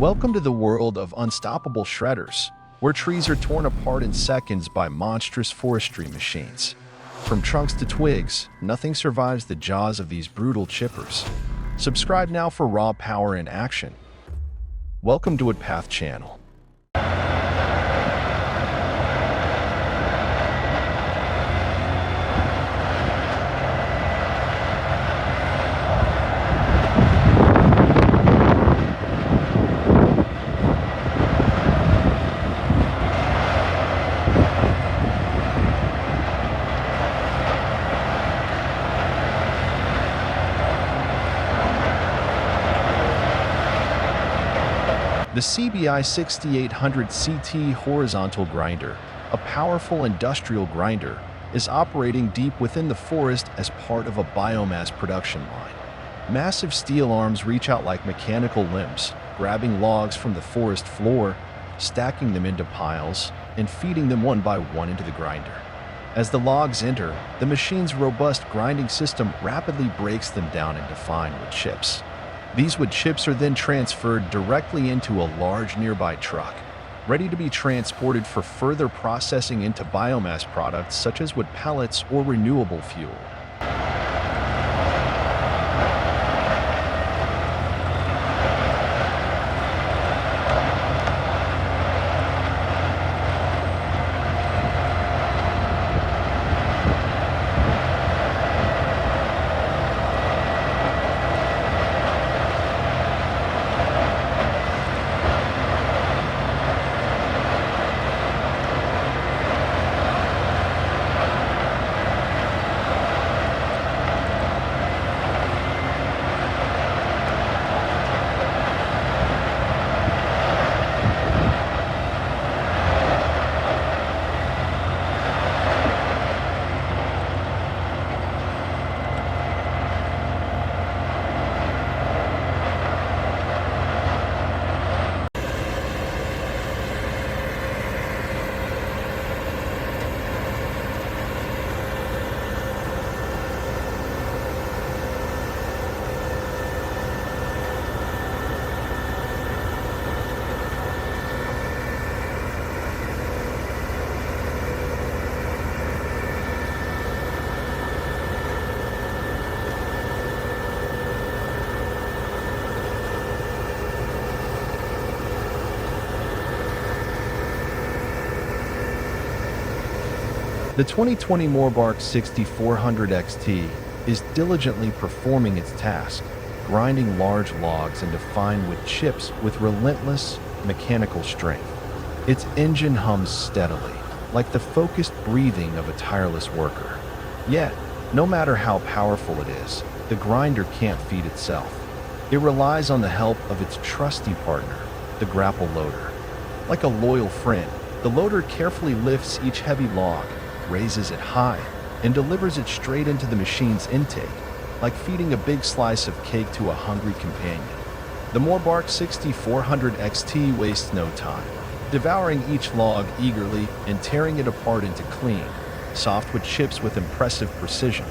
Welcome to the world of unstoppable shredders, where trees are torn apart in seconds by monstrous forestry machines. From trunks to twigs, nothing survives the jaws of these brutal chippers. Subscribe now for raw power in action. Welcome to Woodpath channel. The CBI 6800 CT horizontal grinder, a powerful industrial grinder, is operating deep within the forest as part of a biomass production line. Massive steel arms reach out like mechanical limbs, grabbing logs from the forest floor, stacking them into piles, and feeding them one by one into the grinder. As the logs enter, the machine's robust grinding system rapidly breaks them down into fine wood chips. These wood chips are then transferred directly into a large nearby truck, ready to be transported for further processing into biomass products such as wood pellets or renewable fuel. The 2020 Morbark 6400 XT is diligently performing its task, grinding large logs into fine wood chips with relentless mechanical strength. Its engine hums steadily, like the focused breathing of a tireless worker. Yet, no matter how powerful it is, the grinder can't feed itself. It relies on the help of its trusty partner, the grapple loader. Like a loyal friend, the loader carefully lifts each heavy log, raises it high, and delivers it straight into the machine's intake, like feeding a big slice of cake to a hungry companion. The Morbark 6400 XT wastes no time, devouring each log eagerly and tearing it apart into clean, softwood chips with impressive precision.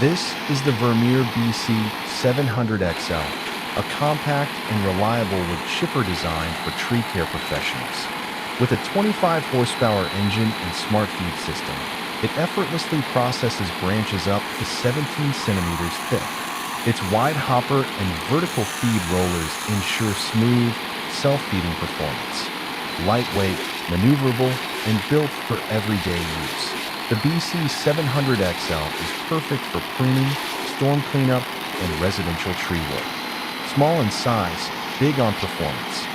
This is the Vermeer BC 700XL, a compact and reliable wood chipper designed for tree care professionals. With a 25 horsepower engine and smart feed system, it effortlessly processes branches up to 17 centimeters thick. Its wide hopper and vertical feed rollers ensure smooth, self-feeding performance. Lightweight, maneuverable, and built for everyday use, the BC 700XL is perfect for pruning, storm cleanup, and residential tree work. Small in size, big on performance.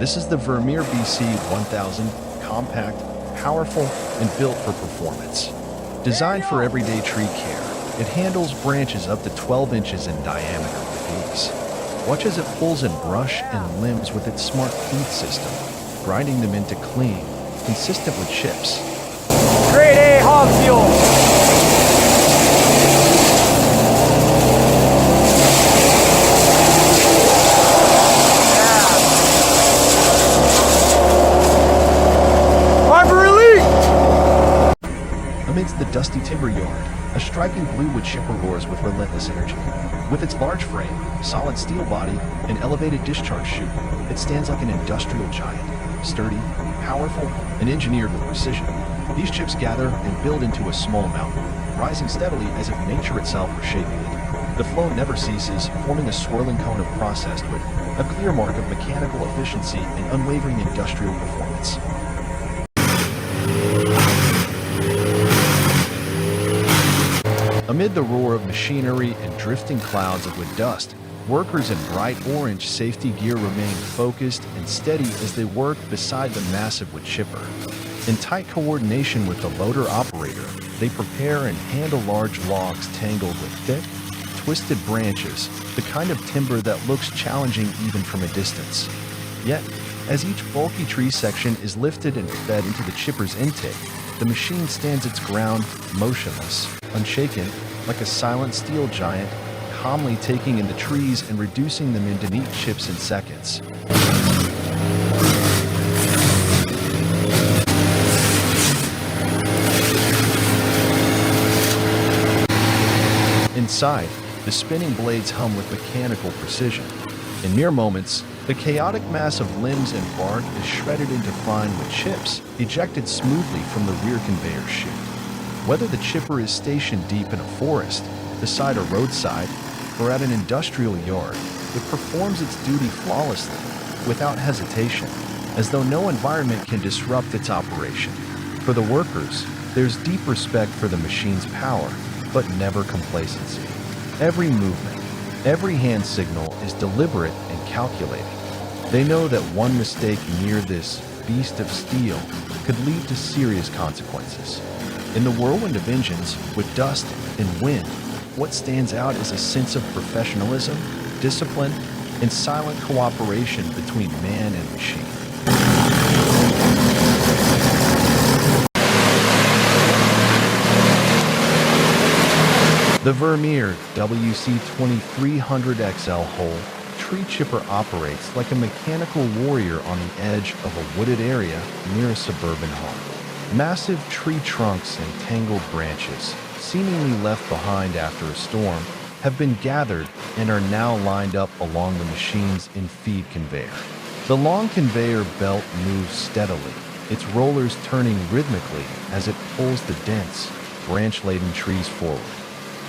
This is the Vermeer BC 1000, compact, powerful, and built for performance. Designed for everyday tree care, it handles branches up to 12 inches in diameter with ease. Watch as it pulls in brush and limbs with its smart feed system, grinding them into clean, consistent with chips. Grade A hog fuel. Amidst the dusty timber yard, a striking blue wood chipper roars with relentless energy. With its large frame, solid steel body, and elevated discharge chute, it stands like an industrial giant, sturdy, powerful, and engineered with precision. These chips gather and build into a small mountain, rising steadily as if nature itself were shaping it. The flow never ceases, forming a swirling cone of processed wood, a clear mark of mechanical efficiency and unwavering industrial performance. Amid the roar of machinery and drifting clouds of wood dust, workers in bright orange safety gear remain focused and steady as they work beside the massive wood chipper. In tight coordination with the loader operator, they prepare and handle large logs tangled with thick, twisted branches, the kind of timber that looks challenging even from a distance. Yet, as each bulky tree section is lifted and fed into the chipper's intake, the machine stands its ground, motionless, unshaken, like a silent steel giant, calmly taking in the trees and reducing them into neat chips in seconds. Inside, the spinning blades hum with mechanical precision. In mere moments, the chaotic mass of limbs and bark is shredded into fine wood chips, ejected smoothly from the rear conveyor chute. Whether the chipper is stationed deep in a forest, beside a roadside, or at an industrial yard, it performs its duty flawlessly, without hesitation, as though no environment can disrupt its operation. For the workers, there's deep respect for the machine's power, but never complacency. Every movement, every hand signal is deliberate and calculated. They know that one mistake near this beast of steel could lead to serious consequences. In the whirlwind of engines, with dust and wind, what stands out is a sense of professionalism, discipline, and silent cooperation between man and machine. The Vermeer WC2300XL Whole tree chipper operates like a mechanical warrior on the edge of a wooded area near a suburban home. Massive tree trunks and tangled branches, seemingly left behind after a storm, have been gathered and are now lined up along the machine's in-feed conveyor. The long conveyor belt moves steadily, its rollers turning rhythmically as it pulls the dense, branch-laden trees forward.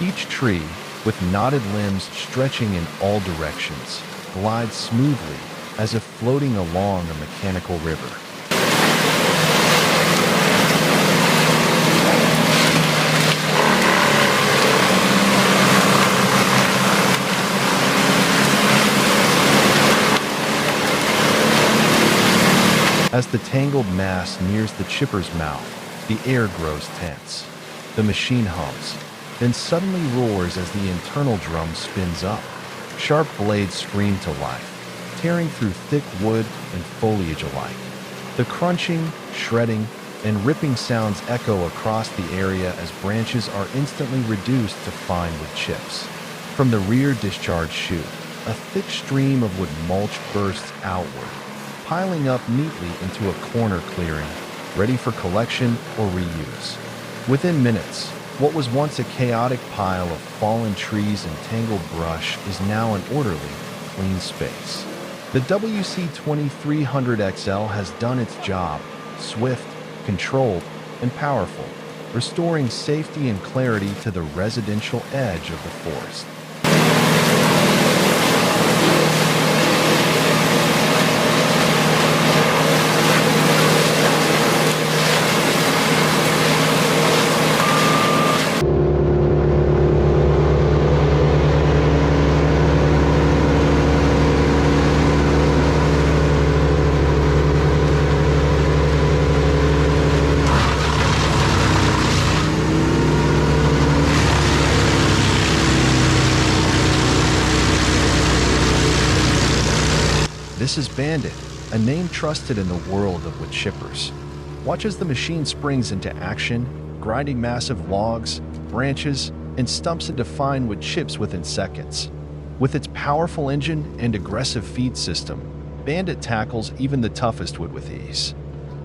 Each tree, with knotted limbs stretching in all directions, glides smoothly as if floating along a mechanical river. As the tangled mass nears the chipper's mouth, the air grows tense. The machine hums, then suddenly roars as the internal drum spins up. Sharp blades scream to life, tearing through thick wood and foliage alike. The crunching, shredding, and ripping sounds echo across the area as branches are instantly reduced to fine wood chips. From the rear discharge chute, a thick stream of wood mulch bursts outward, piling up neatly into a corner clearing, ready for collection or reuse. Within minutes, what was once a chaotic pile of fallen trees and tangled brush is now an orderly, clean space. The WC2300XL has done its job, swift, controlled, and powerful, restoring safety and clarity to the residential edge of the forest. This is Bandit, a name trusted in the world of wood chippers. Watch as the machine springs into action, grinding massive logs, branches, and stumps into fine wood chips within seconds. With its powerful engine and aggressive feed system, Bandit tackles even the toughest wood with ease.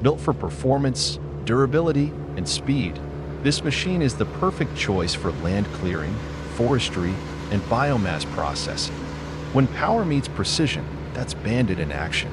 Built for performance, durability, and speed, this machine is the perfect choice for land clearing, forestry, and biomass processing. When power meets precision, that's Bandit in action.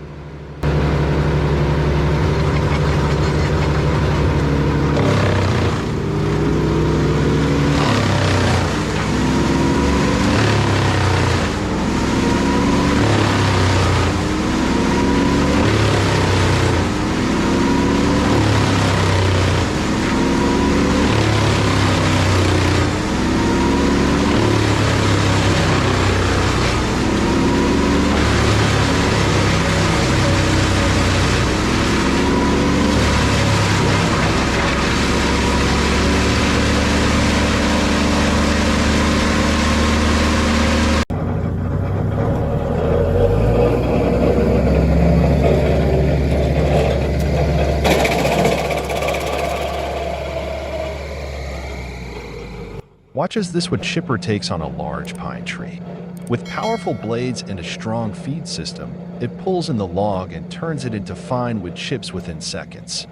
Watch as this wood chipper takes on a large pine tree. With powerful blades and a strong feed system, it pulls in the log and turns it into fine wood chips within seconds.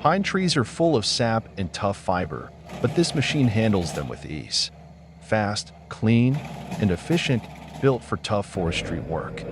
Pine trees are full of sap and tough fiber, but this machine handles them with ease. Fast, clean, and efficient, built for tough forestry work.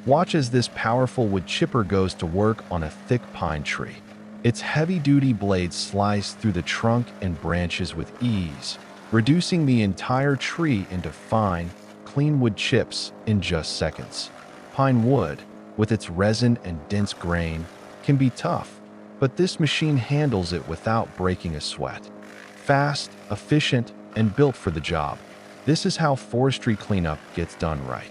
Watch as this powerful wood chipper goes to work on a thick pine tree. Its heavy-duty blades slice through the trunk and branches with ease, reducing the entire tree into fine, clean wood chips in just seconds. Pine wood, with its resin and dense grain, can be tough, but this machine handles it without breaking a sweat. Fast, efficient, and built for the job. This is how forestry cleanup gets done right.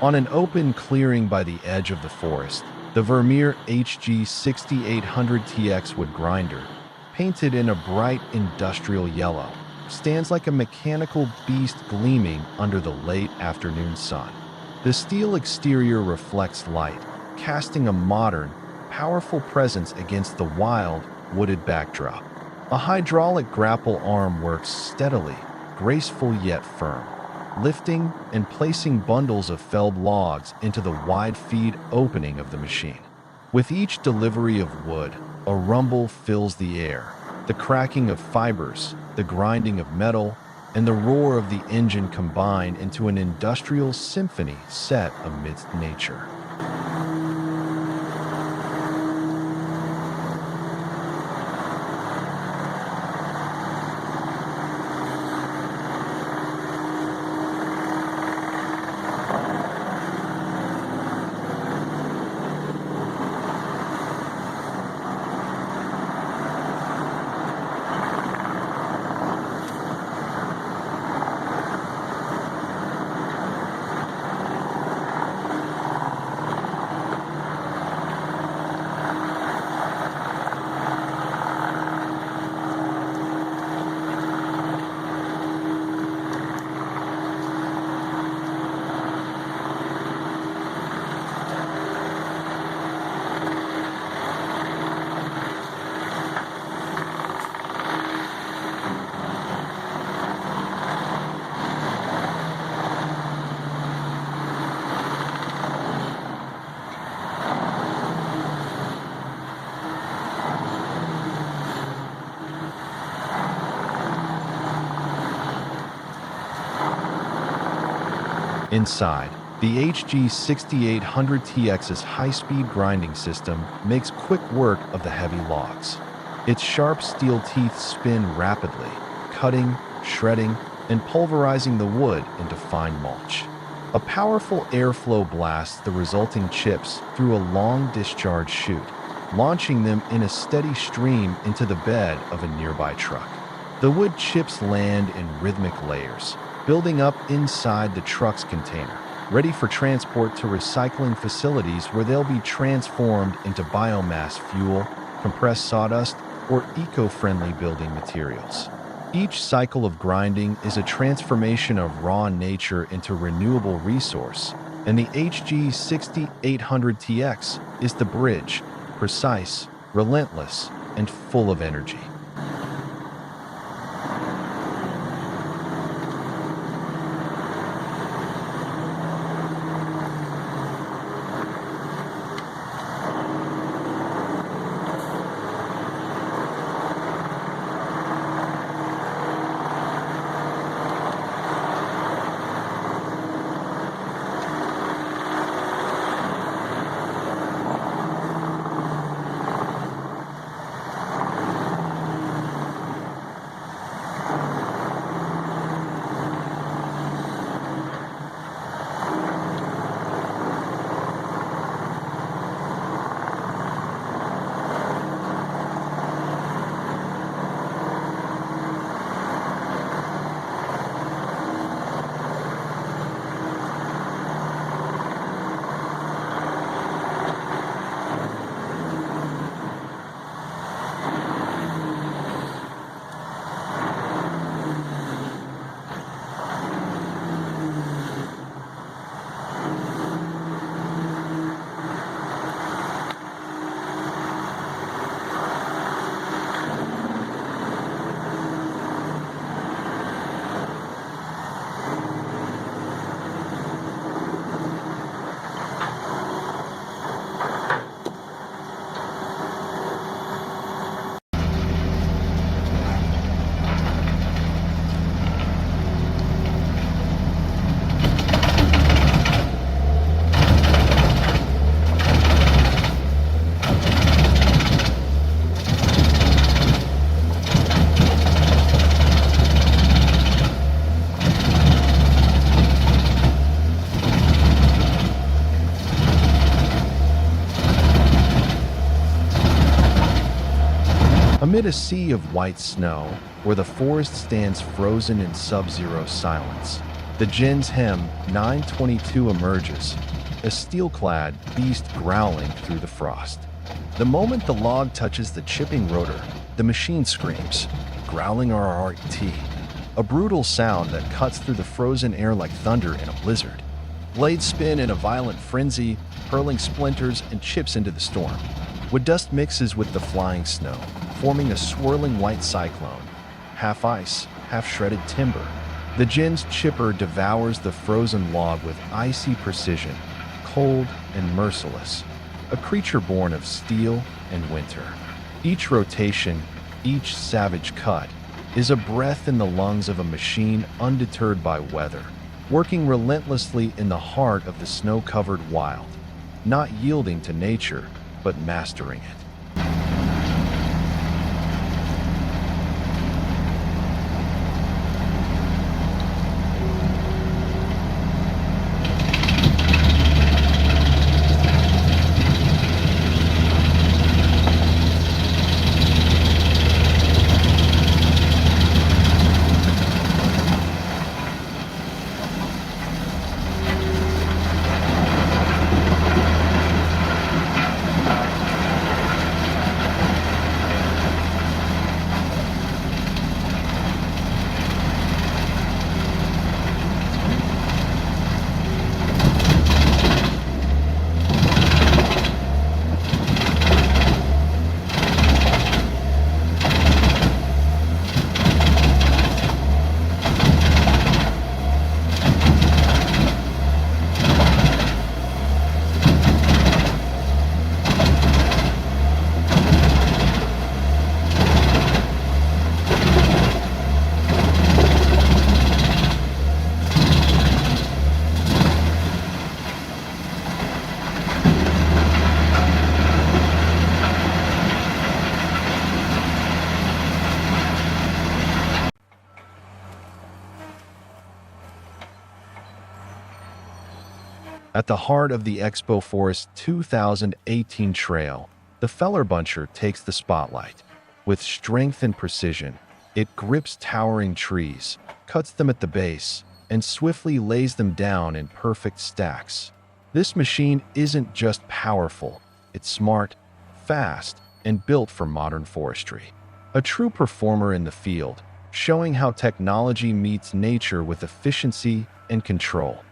On an open clearing by the edge of the forest, the Vermeer HG 6800TX wood grinder, painted in a bright industrial yellow, stands like a mechanical beast gleaming under the late afternoon sun. The steel exterior reflects light, casting a modern, powerful presence against the wild, wooded backdrop. A hydraulic grapple arm works steadily, graceful yet firm, lifting and placing bundles of felled logs into the wide feed opening of the machine. With each delivery of wood, a rumble fills the air, the cracking of fibers, the grinding of metal, and the roar of the engine combine into an industrial symphony set amidst nature. Inside, the HG 6800TX's high-speed grinding system makes quick work of the heavy logs. Its sharp steel teeth spin rapidly, cutting, shredding, and pulverizing the wood into fine mulch. A powerful airflow blasts the resulting chips through a long discharge chute, launching them in a steady stream into the bed of a nearby truck. The wood chips land in rhythmic layers, building up inside the truck's container, ready for transport to recycling facilities where they'll be transformed into biomass fuel, compressed sawdust, or eco-friendly building materials. Each cycle of grinding is a transformation of raw nature into renewable resource, and the HG 6800TX is the bridge, precise, relentless, and full of energy. Amid a sea of white snow, where the forest stands frozen in sub-zero silence, the Jin's Hem 922 emerges, a steel-clad beast growling through the frost. The moment the log touches the chipping rotor, the machine screams, growling RRT, a brutal sound that cuts through the frozen air like thunder in a blizzard. Blades spin in a violent frenzy, hurling splinters and chips into the storm. Wood dust mixes with the flying snow, forming a swirling white cyclone, half ice, half shredded timber. The Jin's chipper devours the frozen log with icy precision, cold and merciless, a creature born of steel and winter. Each rotation, each savage cut, is a breath in the lungs of a machine undeterred by weather, working relentlessly in the heart of the snow-covered wild, not yielding to nature, but mastering it. At the heart of the Expo Forest 2018 trail, the Feller Buncher takes the spotlight. With strength and precision, it grips towering trees, cuts them at the base, and swiftly lays them down in perfect stacks. This machine isn't just powerful, it's smart, fast, and built for modern forestry. A true performer in the field, showing how technology meets nature with efficiency and control.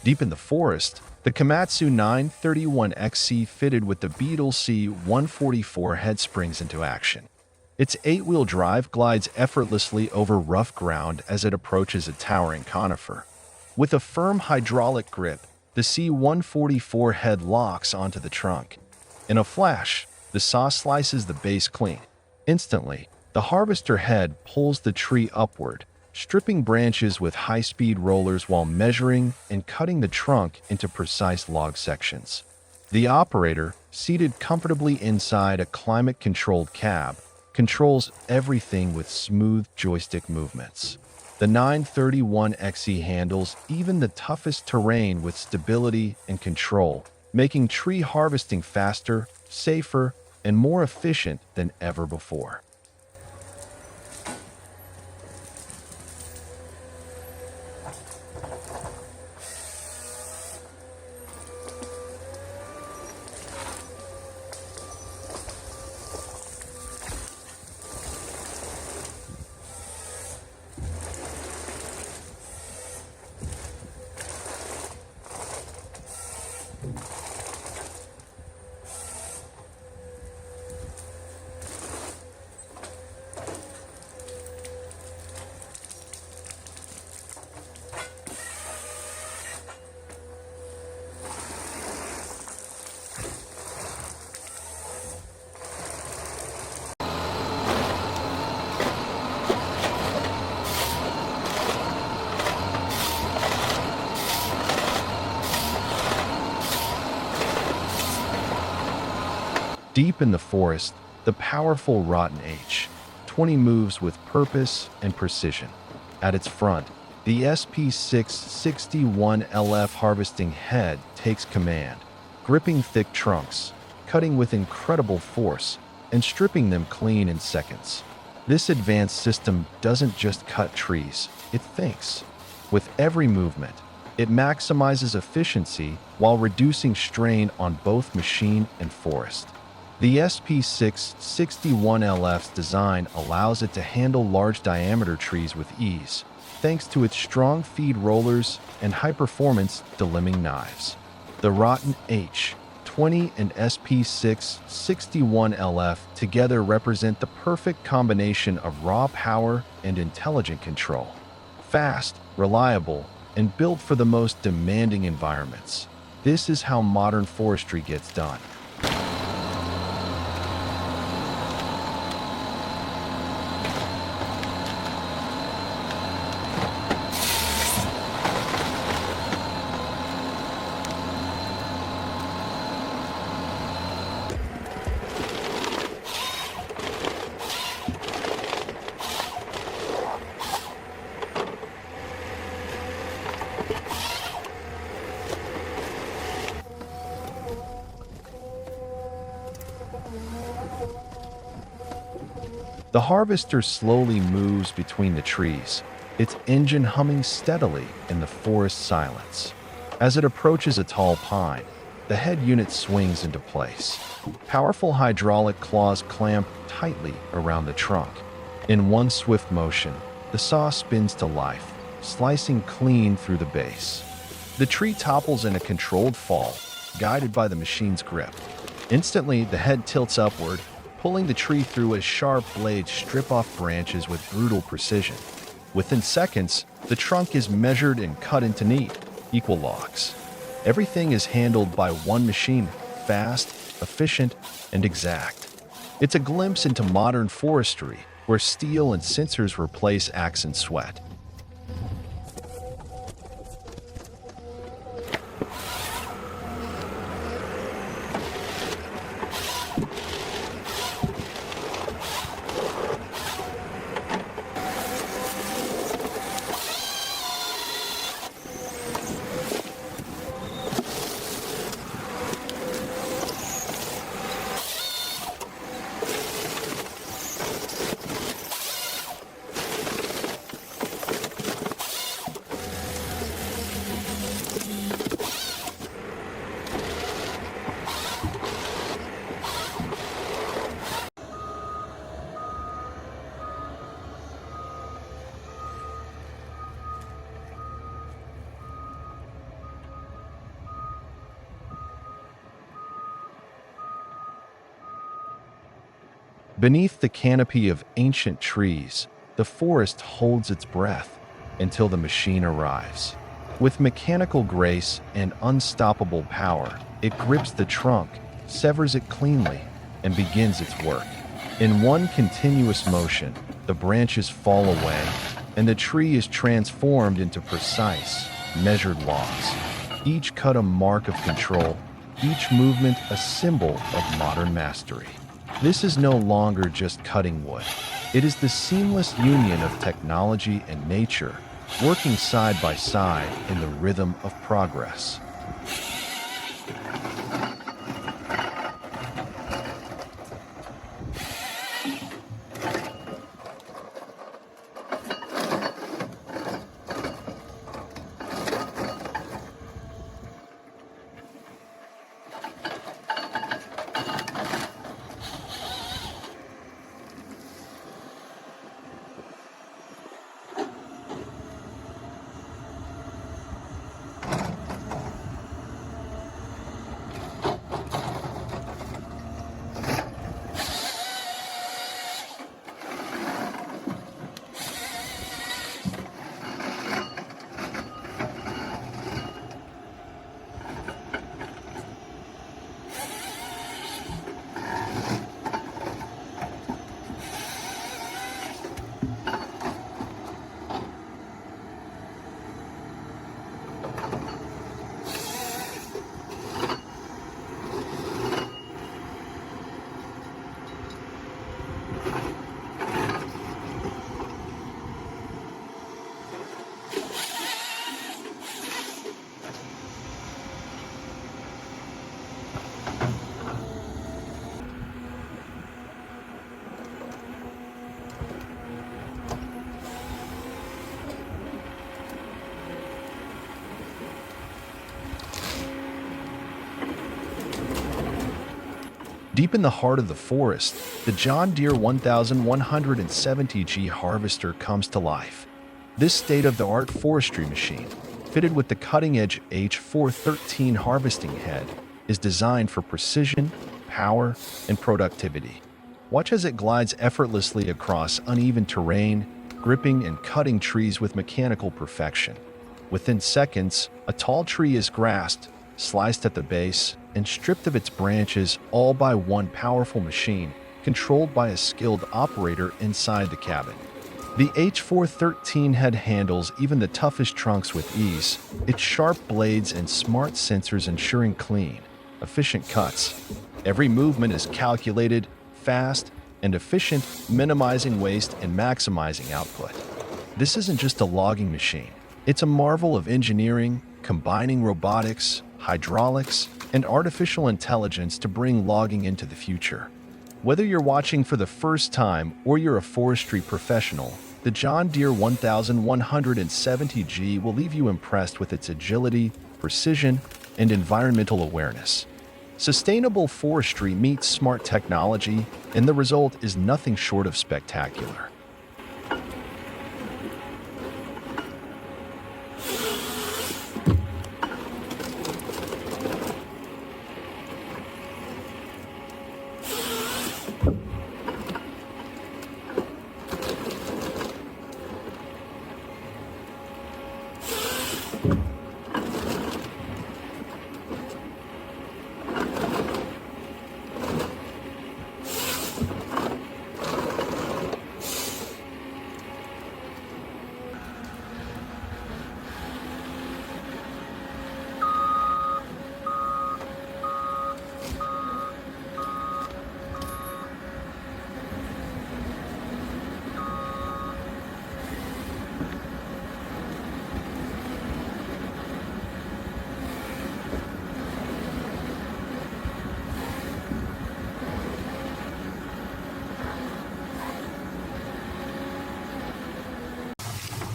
Deep in the forest, the Komatsu 931XC fitted with the Beetle C144 head springs into action. Its 8-wheel drive glides effortlessly over rough ground as it approaches a towering conifer. With a firm hydraulic grip, the C144 head locks onto the trunk. In a flash, the saw slices the base clean. Instantly, the harvester head pulls the tree upward, stripping branches with high-speed rollers while measuring and cutting the trunk into precise log sections. The operator, seated comfortably inside a climate-controlled cab, controls everything with smooth joystick movements. The 931XE handles even the toughest terrain with stability and control, making tree harvesting faster, safer, and more efficient than ever before. Deep in the forest, the powerful Rotten H-20 moves with purpose and precision. At its front, the SP661LF harvesting head takes command, gripping thick trunks, cutting with incredible force, and stripping them clean in seconds. This advanced system doesn't just cut trees, it thinks. With every movement, it maximizes efficiency while reducing strain on both machine and forest. The SP661LF's design allows it to handle large diameter trees with ease, thanks to its strong feed rollers and high-performance delimbing knives. The Rotten H-20 and SP661LF together represent the perfect combination of raw power and intelligent control. Fast, reliable, and built for the most demanding environments. This is how modern forestry gets done. The harvester slowly moves between the trees, its engine humming steadily in the forest silence. As it approaches a tall pine, the head unit swings into place. Powerful hydraulic claws clamp tightly around the trunk. In one swift motion, the saw spins to life, slicing clean through the base. The tree topples in a controlled fall, guided by the machine's grip. Instantly, the head tilts upward, pulling the tree through as sharp blades strip off branches with brutal precision. Within seconds, the trunk is measured and cut into neat, equal logs. Everything is handled by one machine, fast, efficient, and exact. It's a glimpse into modern forestry, where steel and sensors replace axe and sweat. Beneath the canopy of ancient trees, the forest holds its breath until the machine arrives. With mechanical grace and unstoppable power, it grips the trunk, severs it cleanly, and begins its work. In one continuous motion, the branches fall away, and the tree is transformed into precise, measured logs. Each cut a mark of control, each movement a symbol of modern mastery. This is no longer just cutting wood. It is the seamless union of technology and nature, working side by side in the rhythm of progress. Deep in the heart of the forest, the John Deere 1170G harvester comes to life. This state-of-the-art forestry machine, fitted with the cutting-edge H413 harvesting head, is designed for precision, power, and productivity. Watch as it glides effortlessly across uneven terrain, gripping and cutting trees with mechanical perfection. Within seconds, a tall tree is grasped, sliced at the base, and stripped of its branches, all by one powerful machine, controlled by a skilled operator inside the cabin. The H413 head handles even the toughest trunks with ease, its sharp blades and smart sensors ensuring clean, efficient cuts. Every movement is calculated, fast, and efficient, minimizing waste and maximizing output. This isn't just a logging machine. It's a marvel of engineering, combining robotics, hydraulics, and artificial intelligence to bring logging into the future. Whether you're watching for the first time or you're a forestry professional, the John Deere 1170G will leave you impressed with its agility, precision, and environmental awareness. Sustainable forestry meets smart technology, and the result is nothing short of spectacular.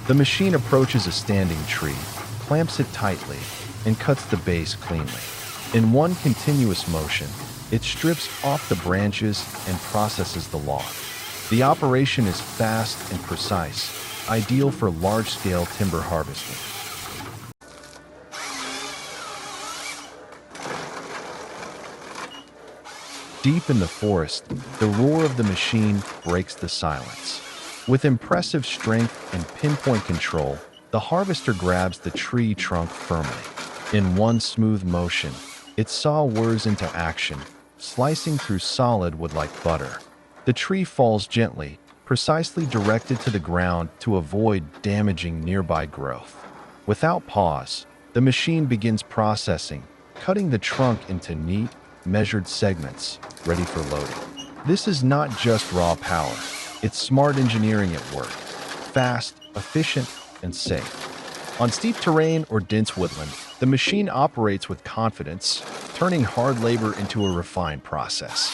The machine approaches a standing tree, clamps it tightly, and cuts the base cleanly. In one continuous motion, it strips off the branches and processes the log. The operation is fast and precise, ideal for large-scale timber harvesting. Deep in the forest, the roar of the machine breaks the silence. With impressive strength and pinpoint control, the harvester grabs the tree trunk firmly. In one smooth motion, its saw whirs into action, slicing through solid wood like butter. The tree falls gently, precisely directed to the ground to avoid damaging nearby growth. Without pause, the machine begins processing, cutting the trunk into neat, measured segments, ready for loading. This is not just raw power. It's smart engineering at work. Fast, efficient, and safe. On steep terrain or dense woodland, the machine operates with confidence, turning hard labor into a refined process.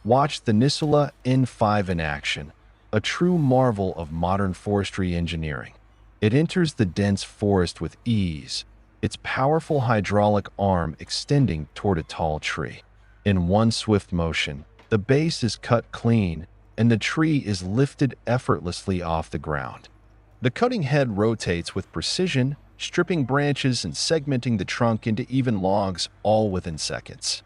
Watch the Nisula N5 in action, a true marvel of modern forestry engineering. It enters the dense forest with ease, its powerful hydraulic arm extending toward a tall tree. In one swift motion, the base is cut clean, and the tree is lifted effortlessly off the ground. The cutting head rotates with precision, stripping branches and segmenting the trunk into even logs, all within seconds.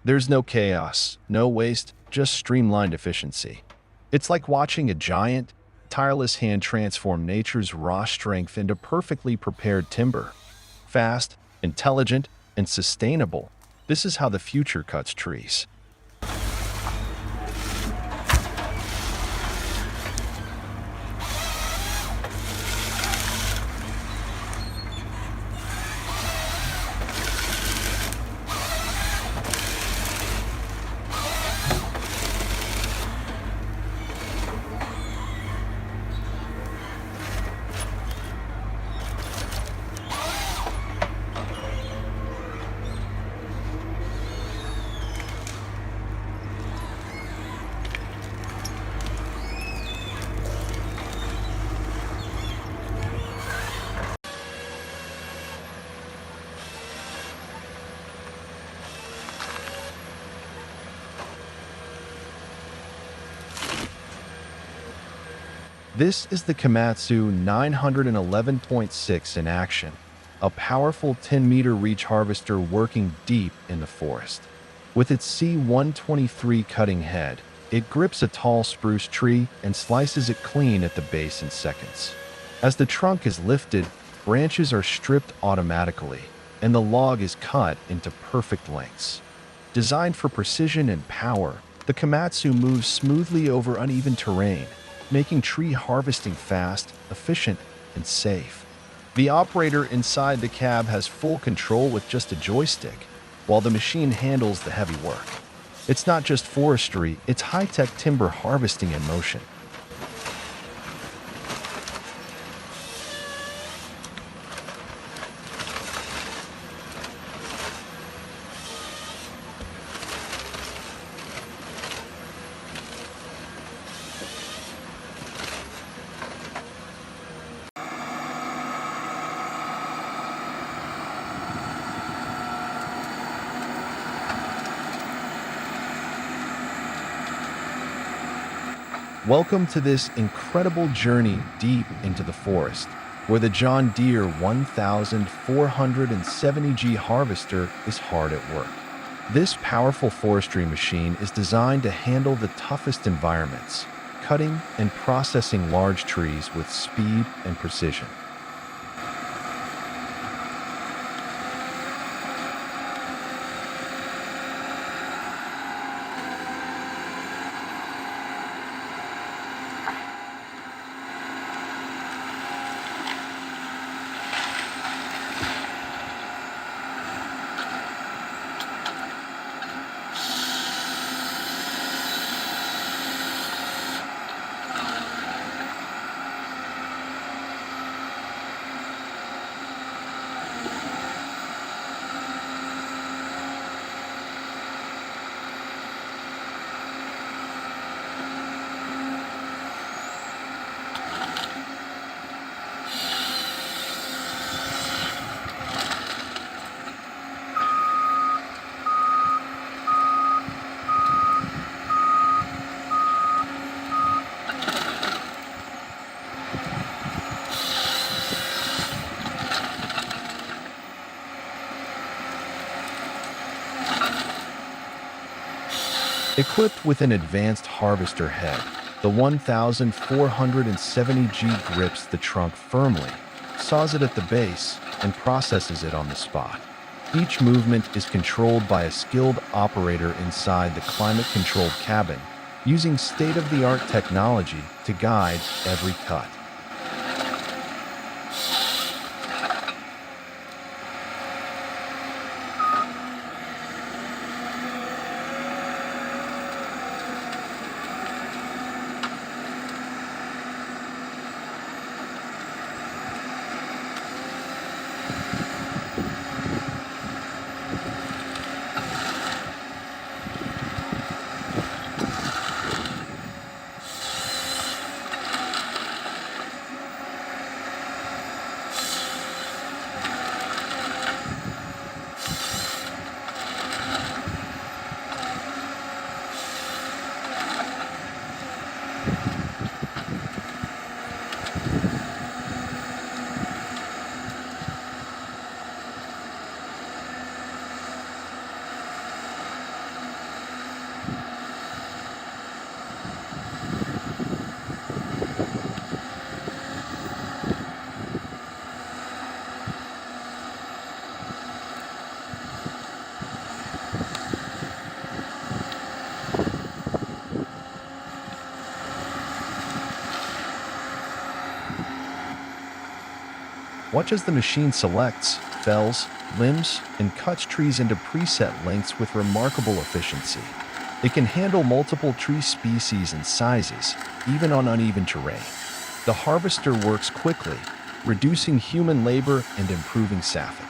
There's no chaos, no waste, just streamlined efficiency. It's like watching a giant, tireless hand transform nature's raw strength into perfectly prepared timber. Fast, intelligent, and sustainable. This is how the future cuts trees. This is the Komatsu 911.6 in action, a powerful 10-meter reach harvester working deep in the forest. With its C123 cutting head, it grips a tall spruce tree and slices it clean at the base in seconds. As the trunk is lifted, branches are stripped automatically, and the log is cut into perfect lengths. Designed for precision and power, the Komatsu moves smoothly over uneven terrain, making tree harvesting fast, efficient, and safe. The operator inside the cab has full control with just a joystick, while the machine handles the heavy work. It's not just forestry, it's high-tech timber harvesting in motion. Welcome to this incredible journey deep into the forest, where the John Deere 1470G harvester is hard at work. This powerful forestry machine is designed to handle the toughest environments, cutting and processing large trees with speed and precision. Equipped with an advanced harvester head, the 1470G grips the trunk firmly, saws it at the base, and processes it on the spot. Each movement is controlled by a skilled operator inside the climate-controlled cabin, using state-of-the-art technology to guide every cut. Watch as the machine selects, fells, limbs, and cuts trees into preset lengths with remarkable efficiency. It can handle multiple tree species and sizes, even on uneven terrain. The harvester works quickly, reducing human labor and improving saffet.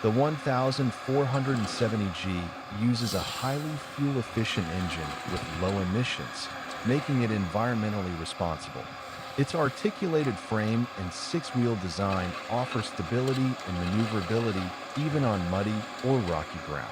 The 1470G uses a highly fuel-efficient engine with low emissions, making it environmentally responsible. Its articulated frame and six-wheel design offer stability and maneuverability even on muddy or rocky ground.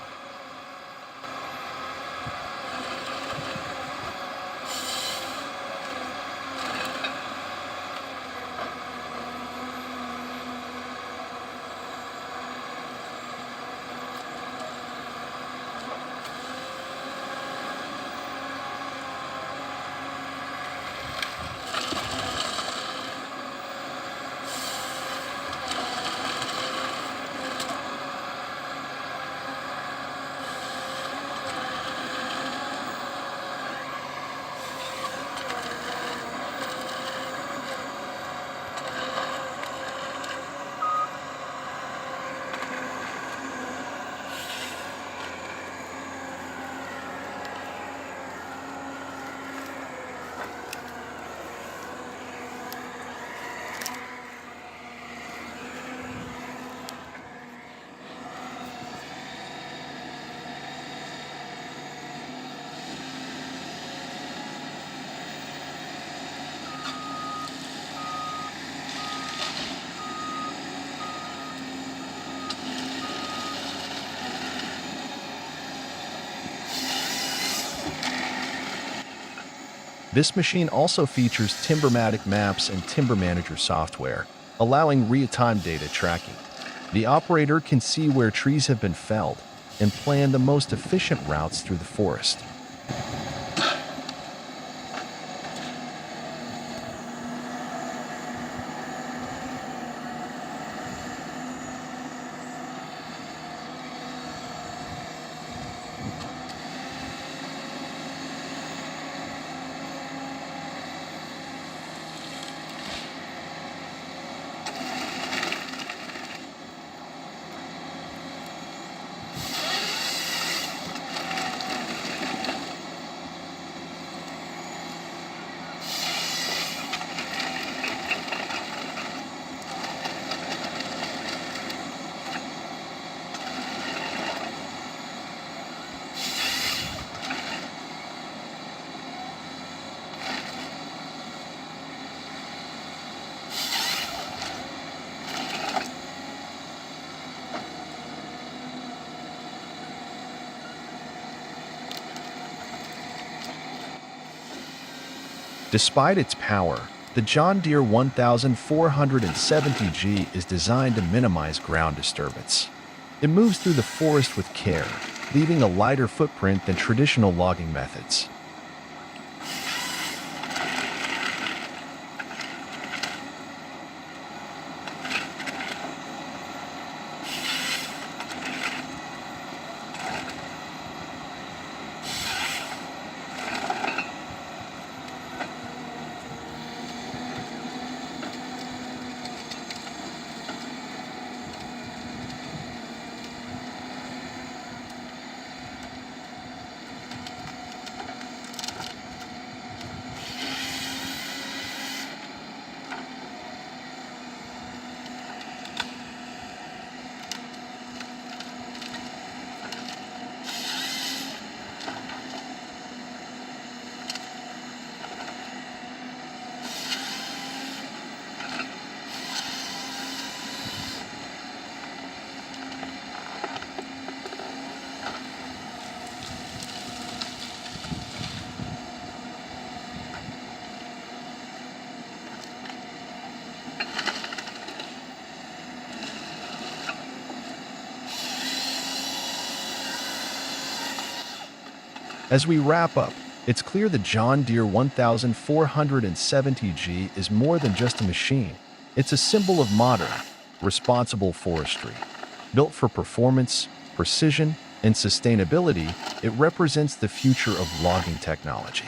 This machine also features Timbermatic maps and Timber Manager software, allowing real-time data tracking. The operator can see where trees have been felled and plan the most efficient routes through the forest. Despite its power, the John Deere 1470G is designed to minimize ground disturbance. It moves through the forest with care, leaving a lighter footprint than traditional logging methods. As we wrap up, it's clear the John Deere 1470G is more than just a machine. It's a symbol of modern, responsible forestry. Built for performance, precision, and sustainability, it represents the future of logging technology.